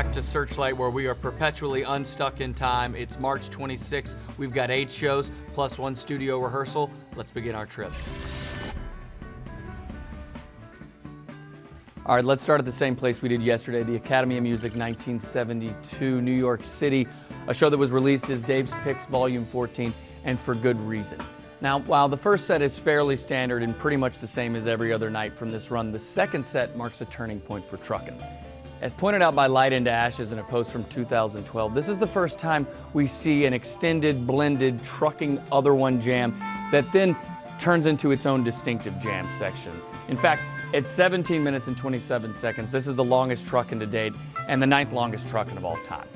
back to Searchlight, where we are perpetually unstuck in time. It's March 26th. We've got 8 shows plus 1 studio rehearsal. Let's begin our trip. All right, let's start at the same place we did yesterday, the Academy of Music 1972, New York City, a show that was released as Dave's Picks Volume 14, and for good reason. Now, while the first set is fairly standard and pretty much the same as every other night from this run, the second set marks a turning point for truckin'. As pointed out by Light into Ashes in a post from 2012, this is the first time we see an extended, blended, trucking other one jam that then turns into its own distinctive jam section. In fact, it's 17 minutes and 27 seconds. This is the longest truckin' to date and the 9th longest truckin' of all time.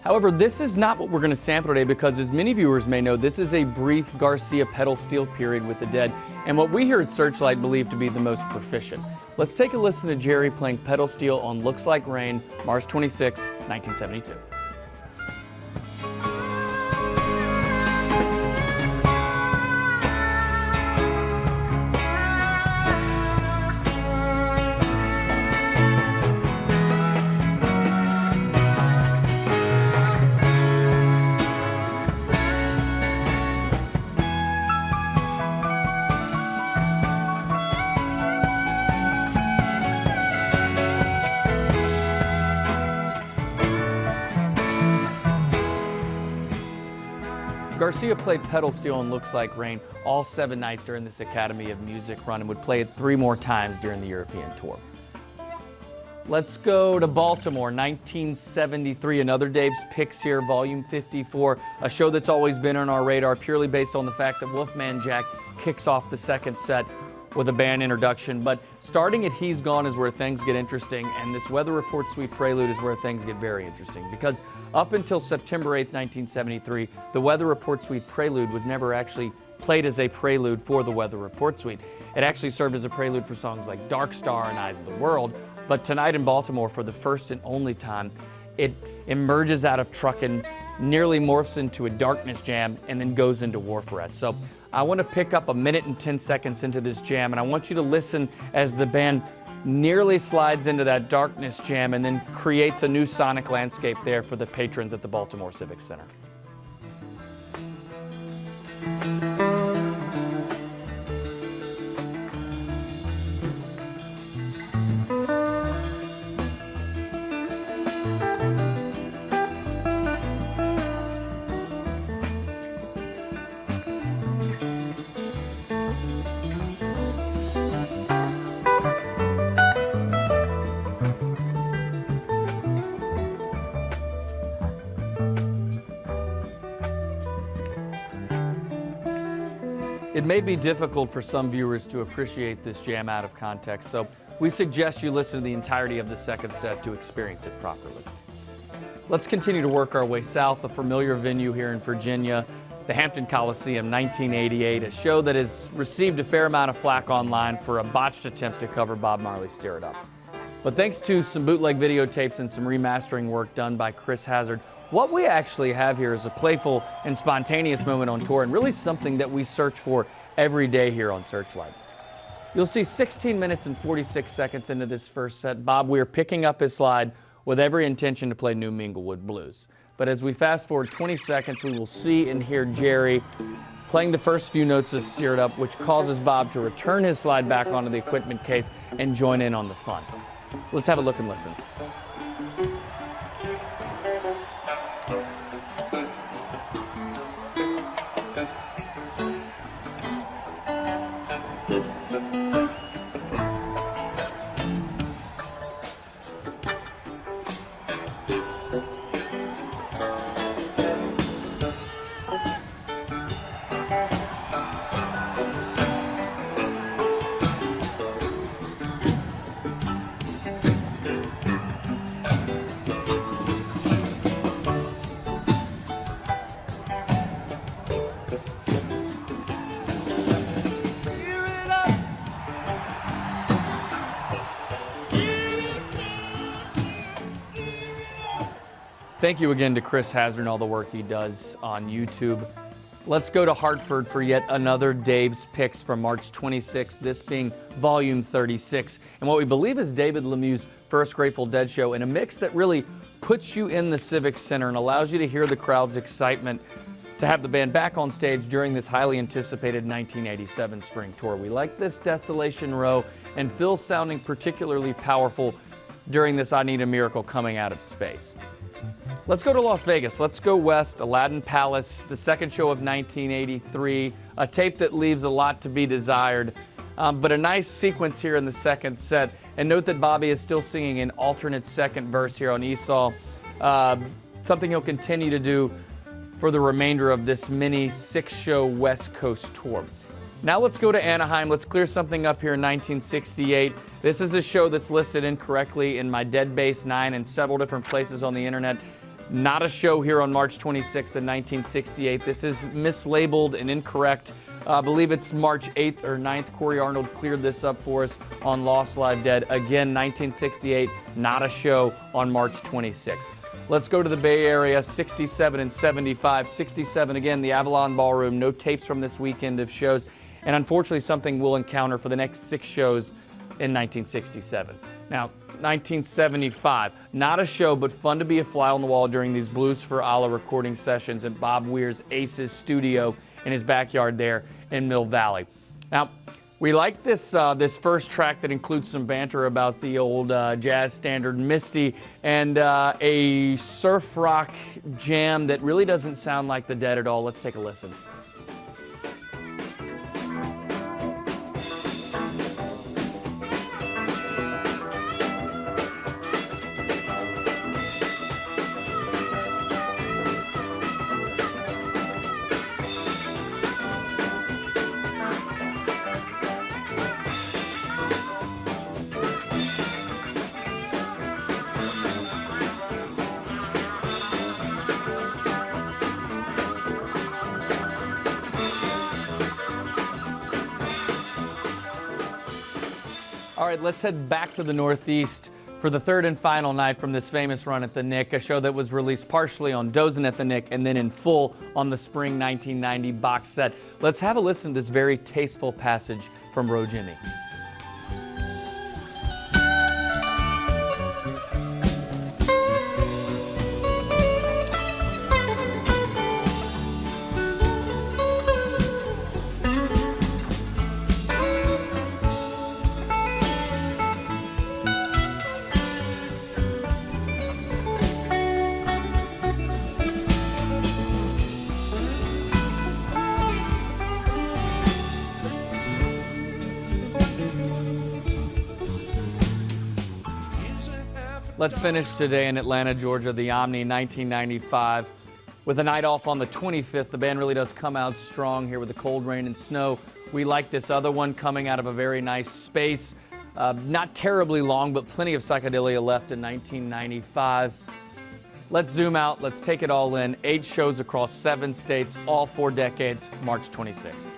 However, this is not what we're going to sample today because, as many viewers may know, this is a brief Garcia pedal steel period with the Dead, and what we here at Searchlight believe to be the most proficient. Let's take a listen to Jerry playing pedal steel on Looks Like Rain, March 26, 1972. Garcia played pedal steel and Looks Like Rain all 7 nights during this Academy of Music run and would play it 3 more times during the European tour. Let's go to Baltimore, 1973, another Dave's Picks here, Volume 54, a show that's always been on our radar purely based on the fact that Wolfman Jack kicks off the second set with a band introduction, but starting at He's Gone is where things get interesting, and this Weather Report Suite Prelude is where things get very interesting, because up until September 8, 1973, the Weather Report Suite Prelude was never actually played as a prelude for the Weather Report Suite. It actually served as a prelude for songs like Dark Star and Eyes of the World, but tonight in Baltimore, for the first and only time, it emerges out of truckin', nearly morphs into a darkness jam, and then goes into Wharferette. So I want to pick up 1 minute and 10 seconds into this jam, and I want you to listen as the band nearly slides into that darkness jam and then creates a new sonic landscape there for the patrons at the Baltimore Civic Center. It may be difficult for some viewers to appreciate this jam out of context, so we suggest you listen to the entirety of the second set to experience it properly. Let's continue to work our way south, a familiar venue here in Virginia, the Hampton Coliseum, 1988, a show that has received a fair amount of flack online for a botched attempt to cover Bob Marley's Stir It Up. But thanks to some bootleg videotapes and some remastering work done by Chris Hazard, what we actually have here is a playful and spontaneous moment on tour, and really something that we search for every day here on Searchlight. You'll see 16 minutes and 46 seconds into this first set, Bob Weir picking up his slide with every intention to play New Minglewood Blues. But as we fast forward 20 seconds, we will see and hear Jerry playing the first few notes of Stir It Up, which causes Bob to return his slide back onto the equipment case and join in on the fun. Let's have a look and listen. Thank you again to Chris Hazard and all the work he does on YouTube. Let's go to Hartford for yet another Dave's Picks from March 26th, this being Volume 36, and what we believe is David Lemieux's first Grateful Dead show in a mix that really puts you in the Civic Center and allows you to hear the crowd's excitement to have the band back on stage during this highly anticipated 1987 spring tour. We like this Desolation Row, and Phil sounding particularly powerful during this I Need a Miracle coming out of space. Let's go to Las Vegas. Let's go west. Aladdin Palace, the second show of 1983, a tape that leaves a lot to be desired, but a nice sequence here in the second set. And note that Bobby is still singing an alternate second verse here on Esau, something he'll continue to do for the remainder of this mini 6-show West Coast tour. Now let's go to Anaheim. Let's clear something up here in 1968. This is a show that's listed incorrectly in my Dead Base 9 and several different places on the internet. Not a show here on March 26th of 1968. This is mislabeled and incorrect. I believe it's March 8th or 9th. Corey Arnold cleared this up for us on Lost Live Dead. Again, 1968, not a show on March 26th. Let's go to the Bay Area, 67 and 75. 67, again, the Avalon Ballroom. No tapes from this weekend of shows. And unfortunately, something we'll encounter for the next 6 shows in 1967. Now, 1975, not a show, but fun to be a fly on the wall during these Blues for Allah recording sessions at Bob Weir's Aces studio in his backyard there in Mill Valley. Now, we like this this first track that includes some banter about the old jazz standard Misty and a surf rock jam that really doesn't sound like the Dead at all. Let's take a listen. All right, let's head back to the Northeast for the third and final night from this famous run at the Nick, a show that was released partially on Dozin' at the Nick and then in full on the spring 1990 box set. Let's have a listen to this very tasteful passage from Ro Jimmy. Let's finish today in Atlanta, Georgia, the Omni 1995. With a night off on the 25th, the band really does come out strong here with the cold rain and snow. We like this other one coming out of a very nice space. Not terribly long, but plenty of psychedelia left in 1995. Let's zoom out. Let's take it all in. 8 shows across 7 states, all 4 decades, March 26th.